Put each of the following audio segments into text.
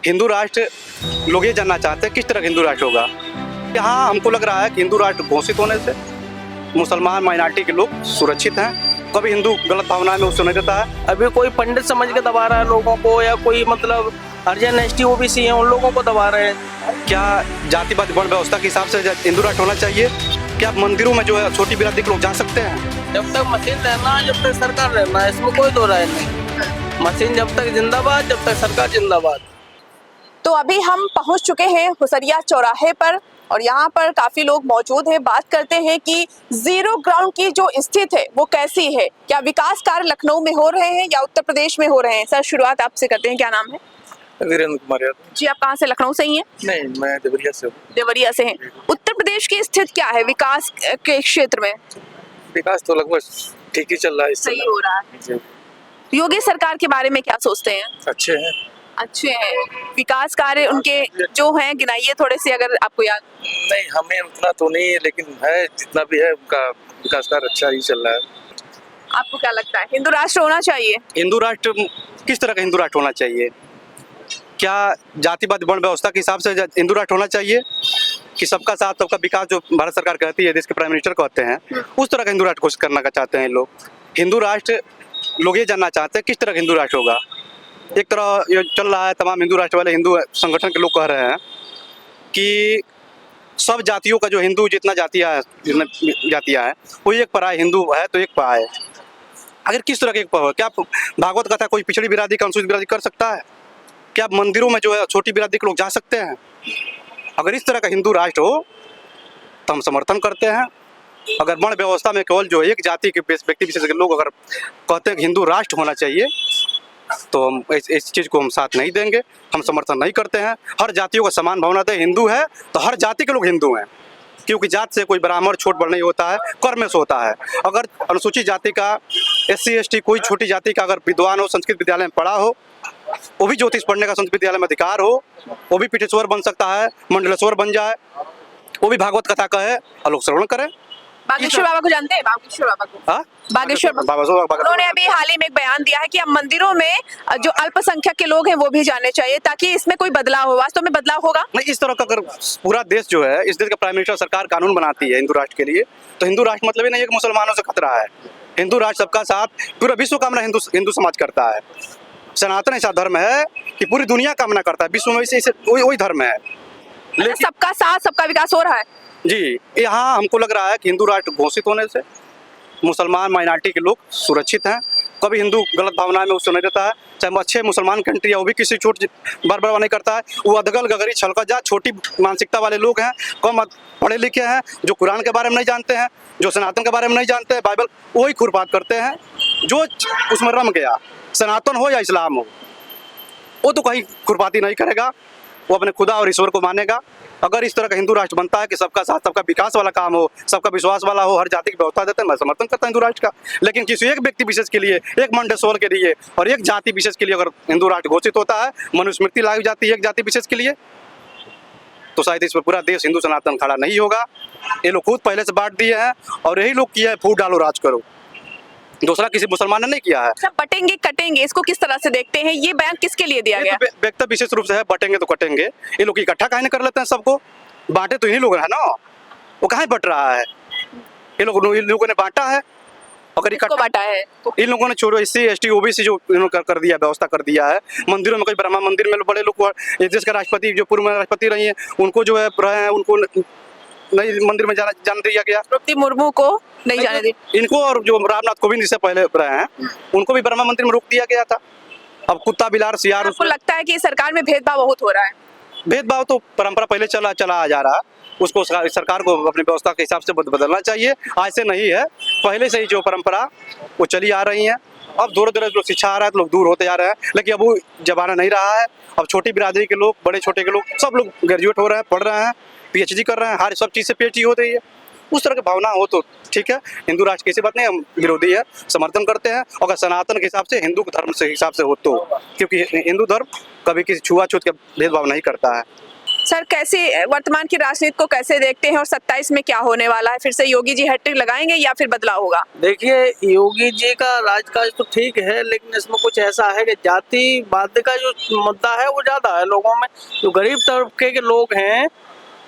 हिंदू राष्ट्र लोग ये जानना चाहते हैं किस तरह का हिंदू राष्ट्र होगा। यहाँ हमको लग रहा है कि हिंदू राष्ट्र घोषित होने से मुसलमान माइनॉरिटी के लोग सुरक्षित हैं। कभी हिंदू गलत भावना में उससे नहीं देता है। अभी कोई पंडित समझ के दबा रहा है लोगों को, या कोई मतलब हरिजन एसटी ओबीसी है उन लोगों को दबा रहे हैं। क्या जातिवाद वर्ण व्यवस्था के हिसाब से हिंदू राष्ट्र होना चाहिए? क्या मंदिरों में जो है छोटी बिरादरी के लोग जा सकते हैं? जब तक मशीन रहना है, जब तक सरकार रहना है, इसमें कोई दो राय नहीं। मशीन जब तक जिंदाबाद, जब तक सरकार जिंदाबाद। तो अभी हम पहुंच चुके हैं हुसरिया चौराहे पर और यहाँ पर काफी लोग मौजूद हैं। बात करते हैं कि जीरो ग्राउंड की जो स्थिति है वो कैसी है, क्या विकास कार्य लखनऊ में हो रहे हैं या उत्तर प्रदेश में हो रहे हैं। सर शुरुआत आपसे करते हैं, क्या नाम है? वीरेंद्र कुमार यादव। जी, आप कहाँ से? लखनऊ से ही हैं? नहीं, मैं देवरिया से हूँ। देवरिया से हैं। उत्तर प्रदेश की स्थिति क्या है विकास के क्षेत्र में? विकास तो लगभग ठीक ही चल रहा है। सही हो रहा है। योगी सरकार के बारे में क्या सोचते हैं? अच्छे हैं। अच्छे हैं। विकास कार्य उनके जो हैं गिनाइए थोड़े से, अगर आपको याद। नहीं, हमें उतना तो नहीं है, लेकिन है जितना भी है उनका विकास कार्य अच्छा ही चल रहा है। आपको क्या लगता है हिंदू राष्ट्र होना चाहिए? हिंदू राष्ट्र किस तरह का हिंदू राष्ट्र होना चाहिए? क्या जातिवाद वर्ण व्यवस्था के हिसाब से हिंदू राष्ट्र होना चाहिए कि सबका साथ सबका विकास जो भारत सरकार कहती है, देश के प्राइम मिनिस्टर कहते हैं, उस तरह का हिंदू राष्ट्र घोषित करना चाहते हैं लोग। हिंदू राष्ट्र लोग ये जानना चाहते हैं किस तरह का हिंदू राष्ट्र होगा। एक तरह ये चल रहा है, तमाम हिंदू राष्ट्र वाले हिंदू संगठन के लोग कह रहे हैं कि सब जातियों का जो हिंदू जितना जातियाँ है वो एक पराय हिंदू है तो एक पराय। अगर किस तरह के एक पर क्या भागवत कथा कोई पिछड़ी बिरादरी का अनुसूचित बिरादरी कर सकता है? क्या मंदिरों में जो है छोटी बिरादरी के लोग जा सकते हैं? अगर इस तरह का हिंदू राष्ट्र हो तो हम समर्थन करते हैं। अगर वर्ण व्यवस्था में केवल जो एक जाति के व्यक्ति विशेष के लोग अगर कहते हैं कि हिंदू राष्ट्र होना चाहिए तो हम इस चीज़ को हम साथ नहीं देंगे, हम समर्थन नहीं करते हैं। हर जातियों को समान भावना दे। हिंदू है तो हर जाति के लोग हिंदू हैं, क्योंकि जात से कोई ब्राह्मण छोट बड़ नहीं होता है, कर्म से होता है। अगर अनुसूचित जाति का SC ST कोई छोटी जाति का अगर विद्वान हो, संस्कृत विद्यालय में पढ़ा हो, वो भी ज्योतिष पढ़ने का संस्कृत विद्यालय में अधिकार हो, वो भी पीठेश्वर बन सकता है, मंडलेश्वर बन जाए, वो भी भागवत कथा कहे और लोग श्रवण करें। बागेश्वर बाबा को जानते हैं? बागेश्वर बाबा को? हाँ, बागेश्वर बाबा। उन्होंने अभी हाल ही में एक बयान दिया है कि अब मंदिरों में जो अल्पसंख्यक के लोग हैं वो भी जाने चाहिए ताकि इसमें कोई बदलाव हो। वास्तव में बदलाव होगा? नहीं, इस तरह का अगर पूरा देश जो है, इस देश का प्राइम मिनिस्टर सरकार कानून बनाती है हिंदू राष्ट्र के लिए, तो हिंदू राष्ट्र मतलब ही नहीं है कि मुसलमानों से खतरा है। हिंदू राष्ट्र सबका साथ पूरा विश्व कामना हिंदू समाज करता है। सनातन ऐसा धर्म है कि पूरी दुनिया कामना करता है, विश्व में वही धर्म है। लेकिन सबका साथ सबका विकास हो रहा है। जी, यहाँ हमको लग रहा है कि हिंदू राष्ट्र घोषित होने से मुसलमान माइनॉरिटी के लोग सुरक्षित हैं। कभी हिंदू गलत भावना में उससे नहीं देता है। चाहे वो अच्छे मुसलमान कंट्री है, वो भी किसी छोट बरबरवा नहीं करता है। वो अदगल गगरी छलका जा छोटी मानसिकता वाले लोग हैं, कम पढ़े लिखे हैं, जो कुरान के बारे में नहीं जानते हैं, जो सनातन के बारे में नहीं जानते हैं, बाइबल वही खुरपात करते हैं। जो उसमें रम गया, सनातन हो या इस्लाम हो, वो तो कहीं खुरपाती नहीं करेगा, वो अपने खुदा और ईश्वर को मानेगा। अगर इस तरह का हिंदू राष्ट्र बनता है कि सबका साथ सबका विकास वाला काम हो, सबका विश्वास वाला हो, हर जाति की व्यवस्था देते हैं, मैं समर्थन करता हूं हिंदू राष्ट्र का। लेकिन किसी एक व्यक्ति विशेष के लिए, एक मंडलेश्वर के लिए और एक जाति विशेष के लिए अगर हिंदू राष्ट्र घोषित होता है, मनुस्मृति लाई जाती है एक जाति विशेष के लिए, तो शायद इस पर पूरा देश हिंदू सनातन खड़ा नहीं होगा। ये लोग खुद पहले से बांट दिए हैं और यही लोग किया है फूट डालो राज करो, दूसरा किसी मुसलमान ने नहीं किया है। अच्छा, बटेंगे कटेंगे इसको किस तरह से देखते हैं? ये बयान किसके लिए दिया गया? व्यक्ति विशेष रूप से है, बटेंगे तो कटेंगे। ये लोग इकट्ठा काहे नहीं कर लेते हैं सबको? बांटे तो इन्हीं लोग है ना, वो काहे बट रहा है? ये लोगों ने बांटा है। अगर इकट्ठा बांटा है इन लोगों ने छोड़ो SC ST OBC जो इन्होंने कर दिया, व्यवस्था कर दिया है। मंदिरों में कोई ब्रह्मा मंदिर में बड़े लोग, इस देश के राष्ट्रपति जो पूर्व में राष्ट्रपति रही है, उनको जो है रहे हैं, उनको नहीं मंदिर में जाने दिया गया। द्रौपदी मुर्मू को नहीं जाने दी। इनको और जो रामनाथ कोविंद इससे पहले रहे हैं, उनको भी ब्रह्मा मंदिर में रोक दिया गया था। अब कुत्ता बिलार सियार, आपको लगता है कि सरकार में भेदभाव बहुत हो रहा है? भेदभाव तो परंपरा पहले चला आ जा रहा, उसको सरकार को अपनी व्यवस्था के हिसाब से बदलना चाहिए। आज से नहीं है, पहले से ही जो परंपरा वो चली आ रही है। अब धीरे धीरे जो शिक्षा आ रहा है तो लोग दूर होते जा रहे हैं, लेकिन अब वो जमाना नहीं रहा है। अब छोटी बिरादरी के लोग, बड़े छोटे के लोग, सब लोग ग्रेजुएट हो रहे हैं, पढ़ रहे हैं, PhD कर रहे हैं, हर सब चीज़ से PhD हो रही है। उस तरह की भावना हो तो ठीक है। हिंदू राष्ट्र की ऐसी बात नहीं, हम विरोधी है, समर्थन करते हैं। अगर सनातन के हिसाब से, हिंदू धर्म से हिसाब से हो तो, क्योंकि हिंदू धर्म कभी किसी छुआछूत का भेदभाव नहीं करता है। सर कैसे वर्तमान की राजनीति को कैसे देखते हैं और 27 में क्या होने वाला है? फिर से योगी जी हैट्रिक लगाएंगे या फिर बदलाव होगा? देखिए, योगी जी का राजकाज तो ठीक है, लेकिन इसमें कुछ ऐसा है कि जातिवाद का जो मुद्दा है वो ज्यादा है लोगों में। जो गरीब तबके के लोग हैं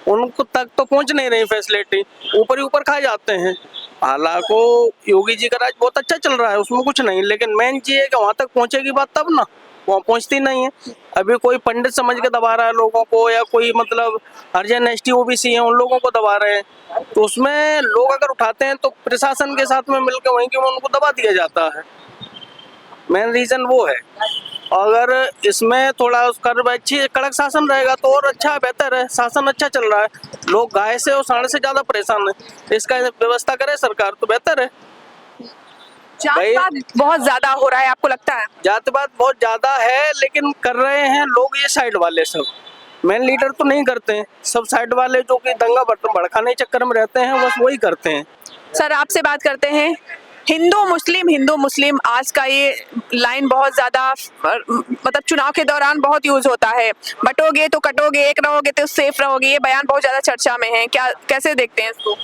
उनको तक तो पहुंच नहीं रही फैसिलिटी, ऊपर ही ऊपर खाए जाते हैं। हालांकि योगी जी का राज बहुत अच्छा चल रहा है, उसमें कुछ नहीं, लेकिन मेन चीज है कि वहां तक पहुंचेगी बात तब ना, वहाँ पहुंचती नहीं है। अभी कोई पंडित समझ के दबा रहा है लोगों को, या कोई मतलब हरिजन एसटी ओबीसी है उन लोगों को दबा रहे हैं, तो उसमें लोग अगर उठाते हैं तो प्रशासन के साथ में मिलकर वहीं के उनको दबा दिया जाता है। मेन रीजन वो है। अगर इसमें थोड़ा उसका अच्छी कड़क शासन रहेगा तो और अच्छा बेहतर है, शासन अच्छा चल रहा है, लोग गाय से और सांड से ज्यादा परेशान है, इसका व्यवस्था करे सरकार तो बेहतर है। जातिवाद बहुत ज्यादा हो रहा है, आपको लगता है? जातिवाद बहुत ज्यादा है, लेकिन कर रहे हैं लोग ये साइड वाले, सब मेन लीडर तो नहीं करते हैं, सब साइड वाले जो कि दंगा भड़काने के चक्कर में रहते हैं बस वही करते हैं। सर आपसे बात करते हैं, हिंदू मुस्लिम आज का ये लाइन बहुत ज्यादा मतलब चुनाव के दौरान बहुत यूज होता है, बटोगे तो कटोगे, एक रहोगे तो सेफ रहोगे, ये बयान बहुत ज्यादा चर्चा में है, क्या कैसे देखते हैं इसको?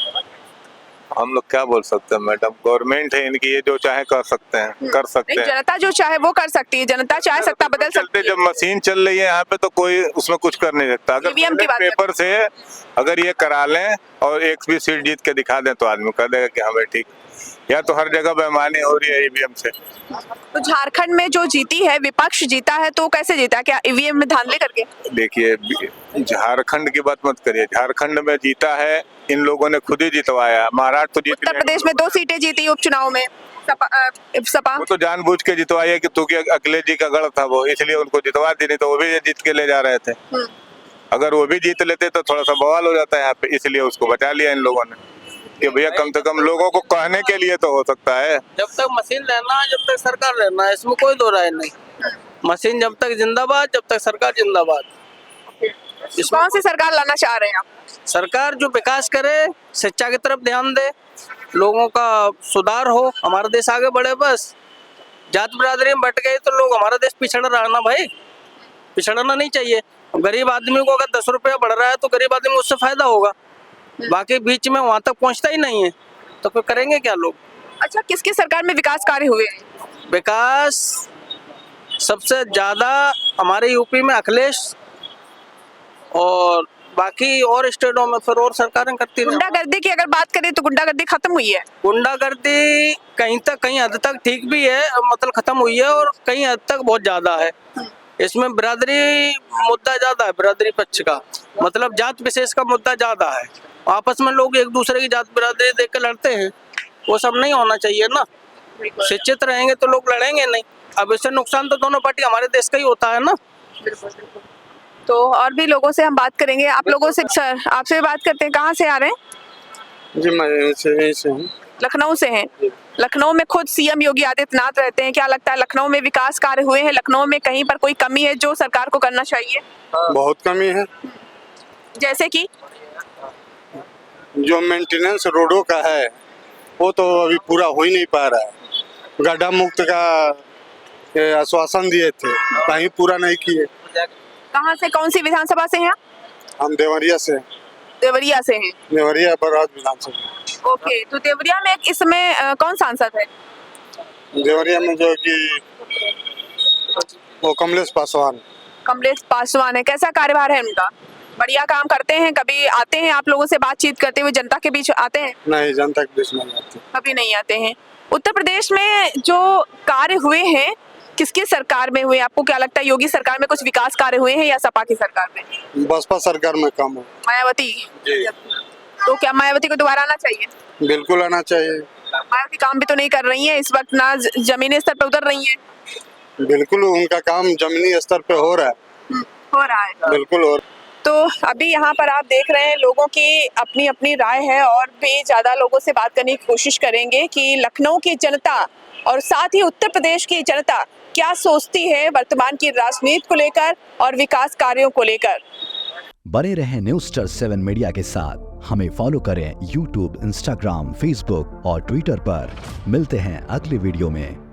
हम लोग क्या बोल सकते हैं मैडम, गवर्नमेंट है इनकी, ये जो चाहे कर सकते हैं, कर सकते हैं। जनता जो चाहे वो कर सकती है, जनता चाहे सत्ता बदल सकती है। जब मशीन चल रही है यहाँ पे तो कोई उसमें कुछ कर नहीं सकता। अगर EVM की बात पेपर से अगर ये करा लें और एक भी सीट जीत के दिखा दें तो आदमी कह देगा कि हमें ठीक। या तो हर जगह बेईमानी हो रही है ईवीएम से। तो झारखंड में जो जीती है, विपक्ष जीता है, तो कैसे जीता? क्या ईवीएम में धांधली करके? देखिए, झारखंड की बात मत करिए, झारखंड में जीता है इन लोगों ने खुद ही जितवाया। महाराष्ट्र तो जीत, उत्तर प्रदेश में 2 सीटें जीती उपचुनाव में सपा वो तो जानबूझ के जितवाई है कि तू के अखिलेश जी का गढ़ था वो, इसलिए उनको जितवा दी, नहीं तो वो भी जीत के ले जा रहे थे। अगर वो भी जीत लेते तो थोड़ा सा बवाल हो जाता है यहाँ पे, इसलिए उसको बचा लिया इन लोगों ने कि भैया कम से कम लोगों को कहने के लिए तो हो सकता है। जब तक मशीन रहना है, जब तक सरकार रहना है, इसमें कोई दो राय नहीं। मशीन जब तक जिंदाबाद, जब तक सरकार जिंदाबाद। कौन सी सरकार लाना चाह रहे हैं आप? सरकार जो विकास करे, शिक्षा की तरफ ध्यान दे, लोगों का सुधार हो, हमारा देश आगे बढ़े। बस जात बिरादरी में बट गए तो लोग, हमारा देश पिछड़ रहा ना भाई, पिछड़ना नहीं चाहिए। गरीब आदमी को अगर 10 रुपया बढ़ रहा है तो गरीब आदमी को उससे फायदा होगा, बाकी बीच में वहां तक पहुंचता ही नहीं है, तो फिर करेंगे क्या लोग? अच्छा, किसकी सरकार में विकास कार्य हुए? विकास सबसे ज्यादा हमारे यूपी में अखिलेश, और बाकी और स्टेटों में फिर और सरकारें करती हैं। गुंडागर्दी की अगर बात करें तो गुंडागर्दी खत्म हुई है? गुंडागर्दी कहीं हद तक ठीक भी है, मतलब खत्म हुई है, और कहीं हद तक बहुत ज्यादा है। इसमें बिरादरी मुद्दा ज्यादा है, बिरादरी पक्ष का, मतलब जात विशेष का मुद्दा ज्यादा है। आपस में लोग एक दूसरे की जात बिरादरी देख कर लड़ते हैं, वो सब नहीं होना चाहिए ना। शिक्षित रहेंगे तो लोग लड़ेंगे नहीं। अब इससे नुकसान तो दोनों पार्टी हमारे देश का ही होता है ना। तो और भी लोगों से हम बात करेंगे, आप लोगों से। सर आपसे बात करते हैं, कहाँ से आ रहे हैं? जी मैं यहीं से हूँ। लखनऊ से हैं। लखनऊ में खुद सीएम योगी आदित्यनाथ रहते हैं, क्या लगता है लखनऊ में विकास कार्य हुए हैं? लखनऊ में कहीं पर कोई कमी है जो सरकार को करना चाहिए? बहुत कमी है। जैसे कि जो मेंटेनेंस रोडों का है वो तो अभी पूरा हो ही नहीं पा रहा है। गड्ढा मुक्त का आश्वासन दिए थे, कहीं पूरा नहीं किए। कहाँ से, कौन सी विधानसभा से हैं? हम देवरिया से। देवरिया से हैं। देवरिया बरौद विधानसभा। ओके, तो देवरिया में इस समय कौन सांसद है? देवरिया में जो कि वो कमलेश पासवान। कमलेश पासवान है। कैसा कार्यभार है उनका? बढ़िया काम करते हैं? कभी आते हैं आप लोगों से बातचीत करते हुए, जनता के बीच आते हैं? नहीं, जनता के बीच नहीं आते, कभी नहीं आते हैं। उत्तर प्रदेश में जो कार्य हुए हैं, किसकी सरकार में हुए? आपको क्या लगता है, योगी सरकार में कुछ विकास कार्य हुए हैं या सपा की सरकार में? बसपा सरकार में कम है। मायावती जी। तो क्या मायावती को दोबारा आना चाहिए? बिल्कुल आना चाहिए। मायावती काम भी तो नहीं कर रही है इस वक्त, ना जमीनी स्तर पर उतर रही है। बिल्कुल उनका काम जमीनी स्तर पे हो रहा है। हो रहा है, बिल्कुल हो रहा है। तो अभी यहाँ पर आप देख रहे हैं लोगों की अपनी अपनी राय है, और भी ज्यादा लोगों से बात करने की कोशिश करेंगे कि लखनऊ की जनता और साथ ही उत्तर प्रदेश की जनता क्या सोचती है वर्तमान की राजनीति को लेकर और विकास कार्यों को लेकर। बने रहें News7 मीडिया के साथ, हमें फॉलो करें YouTube, Instagram, Facebook और Twitter पर। मिलते हैं अगली वीडियो में।